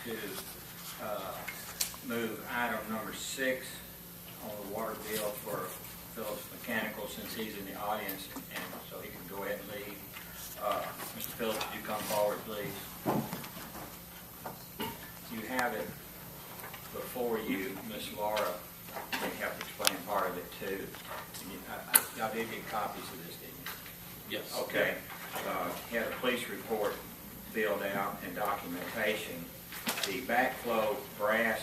to move item number 6 on the water bill for Phillips Mechanical, since he's in the audience, and so he can go ahead and leave. Mr. Phillips, would you come forward, please? You have it before you. Miss Laura may have to explain part of it too. Y'all did get copies of this, didn't you? Yes. Okay. He had a police report filled out and documentation. The backflow brass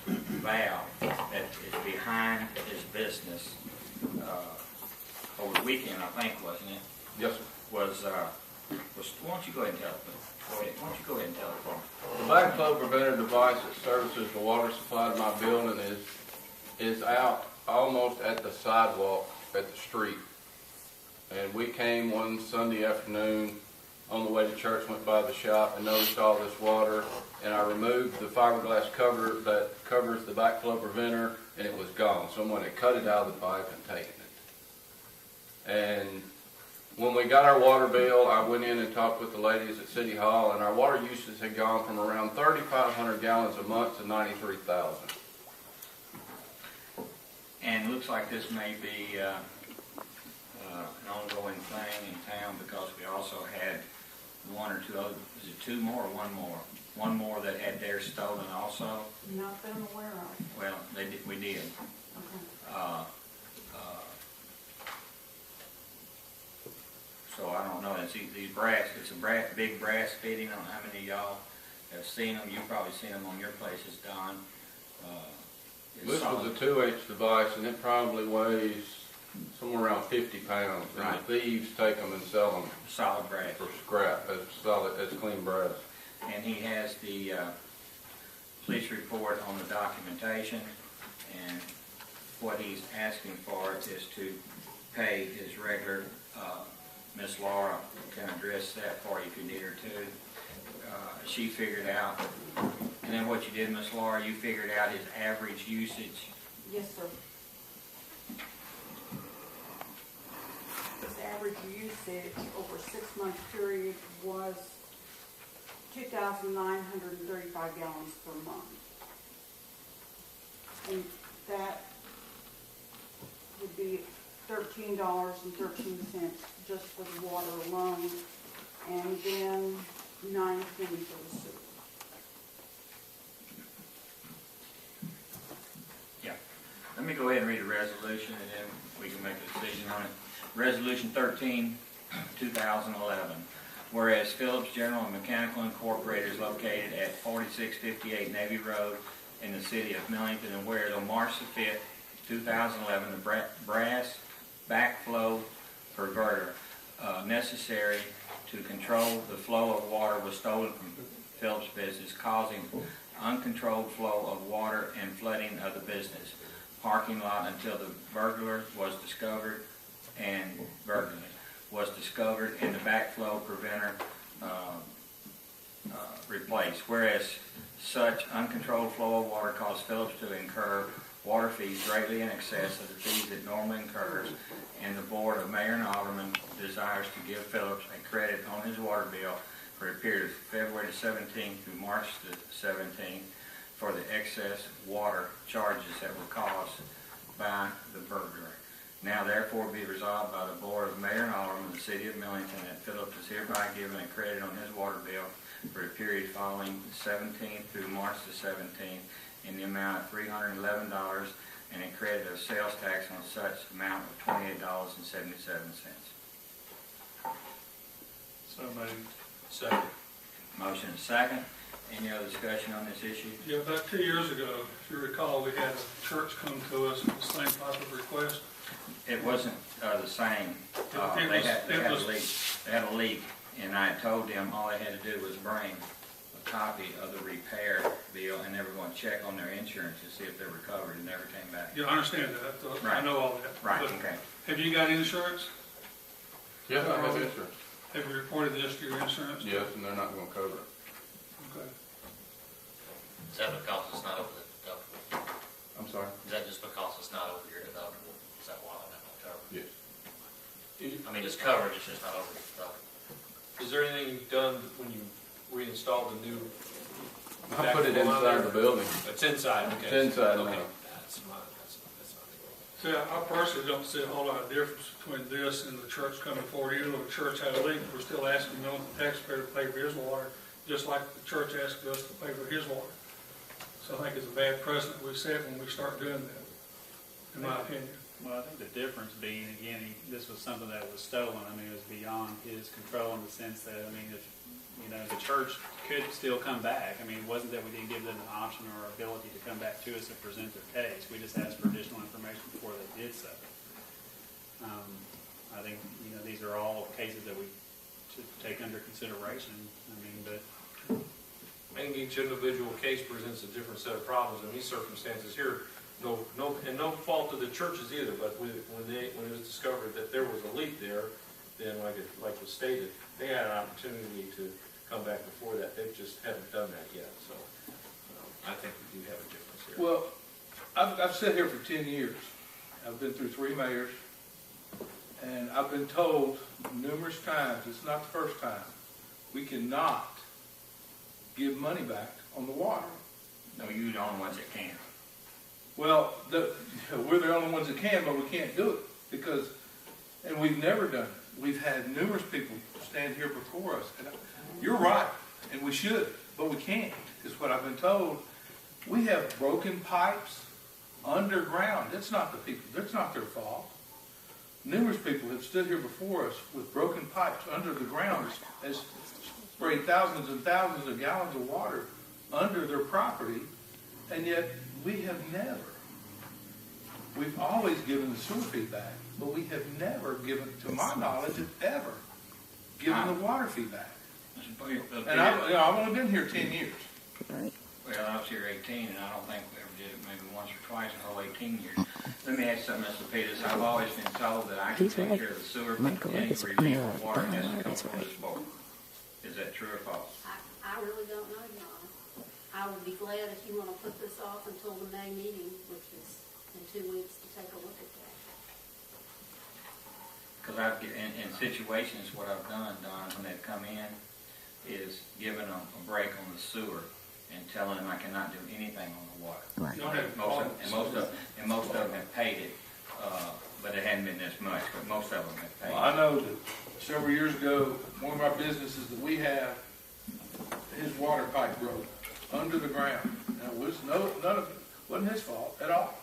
valve that is behind his business over the weekend, I think, wasn't it? Yes, sir. Was why don't you go ahead and tell it? Why don't you go ahead and tell it for me? The backflow preventer device that services the water supply to my building is out almost at the sidewalk at the street. And we came one Sunday afternoon on the way to church, went by the shop and noticed all this water, and I removed the fiberglass cover that covers the backflow preventer, and it was gone. Someone had cut it out of the pipe and taken it. And when we got our water bill, I went in and talked with the ladies at City Hall, and our water usage had gone from around 3,500 gallons a month to 93,000. And it looks like this may be an ongoing thing in town, because we also had one or two other, is it two more or one more? One more that had theirs stolen also? Not that I'm aware of. Well, we did. Okay. So I don't know, it's a big brass fitting. I don't know how many of y'all have seen them. You've probably seen them on your places, Don. This was a 2H device, and it probably weighs somewhere around 50 pounds. And Right. the thieves take them and sell them Solid brass. for scrap, as solid as clean brass. And he has the police report on the documentation, and what he's asking for is to pay his regular, Miss Laura can address that for you if you need her to. She figured out, and then what you did, Miss Laura, you figured out his average usage. Yes, sir. His average usage over a 6-month period was 2,935 gallons per month. And that would be $13.13 just for the water alone, and then $9.20 for the sewer. Yeah. Let me go ahead and read the resolution, and then we can make a decision on it. Resolution 13, 2011. Whereas Phillips General and Mechanical Incorporated is located at 4658 Navy Road in the city of Millington, and whereas on March the 5th, 2011, the brass backflow perverter necessary to control the flow of water was stolen from Phillips business, causing uncontrolled flow of water and flooding of the business parking lot until the burglar was discovered and the backflow preventer replaced. Whereas such uncontrolled flow of water caused Phillips to incur water fees greatly in excess of the fees it normally incurs, and the Board of Mayor and Aldermen desires to give Phillips a credit on his water bill for a period of February the 17th through March the 17th for the excess water charges that were caused by the burglar. Now therefore be resolved by the Board of Mayor and Aldermen of the City of Millington that Phillips is hereby given a credit on his water bill for a period following the 17th through March the 17th in the amount of $311, and a credit of sales tax on such amount of $28.77. So moved. Second. Motion is second. Any other discussion on this issue? Yeah, about 2 years ago, if you recall, we had a church come to us with the same type of request. It wasn't the same. They had a leak, and I told them all they had to do was bring a copy of the repair bill, and they were going to check on their insurance to see if they were covered, and never came back. Yeah, I understand that. Right. I know all that. Right, But okay. have you got insurance? Yes, I have insurance. Have you reported this to your insurance? Yes, and they're not going to cover it. Okay. Is that because it's not over the deductible? I'm sorry? Is that just because it's not over your deductible? Is that why they're not covered? Yes. I mean, it's covered, it's just not over the deductible. Is there anything you've done when you reinstalled the new I put it inside the building. It's inside, okay. It's inside Okay, now. that's not good. See, I personally don't see a whole lot of difference between this and the church coming forward. Even though the church had a leak, we're still asking the taxpayer to pay for his water, just like the church asked us to pay for his water. So I think it's a bad precedent we set when we start doing that, in my opinion. Well, I think the difference being, again, this was something that was stolen. I mean, it was beyond his control in the sense that, I mean, if, you know, the church could still come back. I mean, it wasn't that we didn't give them an option or ability to come back to us and present their case. We just asked for additional information before they did so. I think, you know, these are all cases that we should take under consideration. I mean, but Maybe each individual case presents a different set of problems. In these circumstances here, and no fault of the churches either, but when it was discovered that there was a leak there, then like was stated, they had an opportunity to come back before that. They just haven't done that yet. So I think we do have a difference here. Well, I've sat here for 10 years. I've been through 3 mayors, and I've been told numerous times, it's not the first time, we cannot give money back on the water. No, you're the only ones that can. Well, we're the only ones that can, but we can't do it because, and we've never done it. We've had numerous people stand here before us, and you're right, and we should, but we can't, is what I've been told. We have broken pipes underground. It's not the people, it's not their fault. Numerous people have stood here before us with broken pipes under the ground, has sprayed thousands and thousands of gallons of water under their property, and yet we have never. We've always given the sewer fee back, but we have never given, to my knowledge, ever given the water fee back. And I've only been here 10 years. Well, I was here 18, and I don't think we ever did it maybe once or twice in the whole 18 years. Let me ask something, Mr. Peters. I've always been told that I can take care of the sewer, but any review of water has to come from this board. Is that true or false? I really don't know, Your Honor. I would be glad if you want to put this off until the May meeting, which is in 2 weeks, to take a look at that. Because in situations, what I've done, Don, when they've come in, is given them a break on the sewer and telling them I cannot do anything on the water. Right. Y'all have Most of them have paid it, but it hadn't been this much, but most of them have paid Well, I know that several years ago, one of our businesses that we have, his water pipe broke under the ground. Now, it was none of it wasn't his fault at all.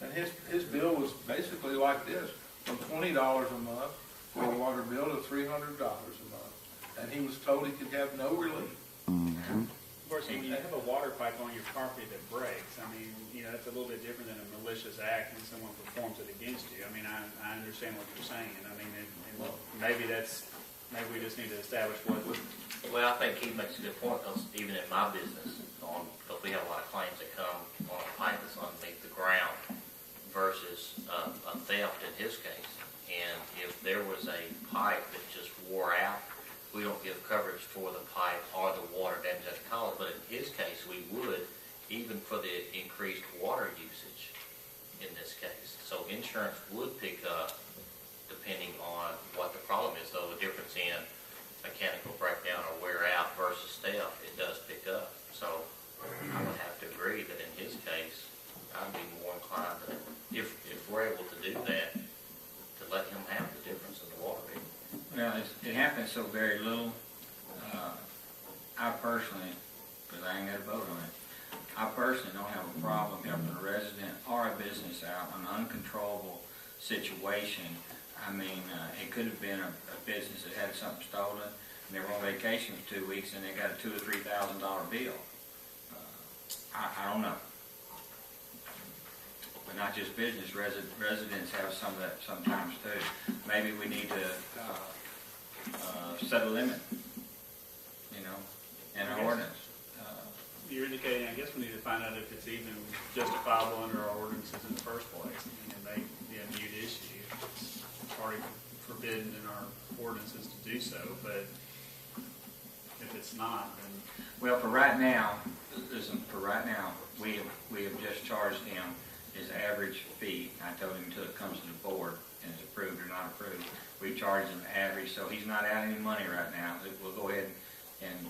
And his bill was basically like this, from $20 a month for a water bill to $300 a month. And he was told he could have no relief. of course, when you have a water pipe on your property that breaks, I mean, you know, that's a little bit different than a malicious act when someone performs it against you. I mean, I understand what you're saying, and I mean, maybe we just need to establish what. Well, I think he makes a good point, because even in my business, because we have a lot of claims that come on a pipe that's underneath the ground versus a theft in his case. And if there was a pipe that just wore out, we don't give coverage for the pipe or the water damage that's caused. But in his case, we would, even for the increased water usage in this case. So insurance would pick up depending on what the problem is. So the difference in mechanical breakdown or wear out versus theft, it does pick up. So I would have to agree that in his case, I'd be more inclined to, if we're able to do that, to let him have the difference in the water bill. Well, it happens so very little. I personally, because I ain't got a vote on it, I personally don't have a problem helping a resident or a business out in an uncontrollable situation. I mean, it could have been a business that had something stolen, and they were on vacation for 2 weeks, and they got a $2,000 or $3,000 bill. I don't know. But not just business, residents have some of that sometimes too. Maybe we need to set a limit, you know, in our ordinance. You're indicating, I guess we need to find out if it's even justifiable under our ordinances in the first place. I mean, it may be a mute issue. It's already forbidden in our ordinances to do so, but if it's not, then... Well, for right now, listen, we have just charged him his average fee. I told him until it comes to the board and is approved or not approved, we charge him average, so he's not out any money right now. We'll go ahead and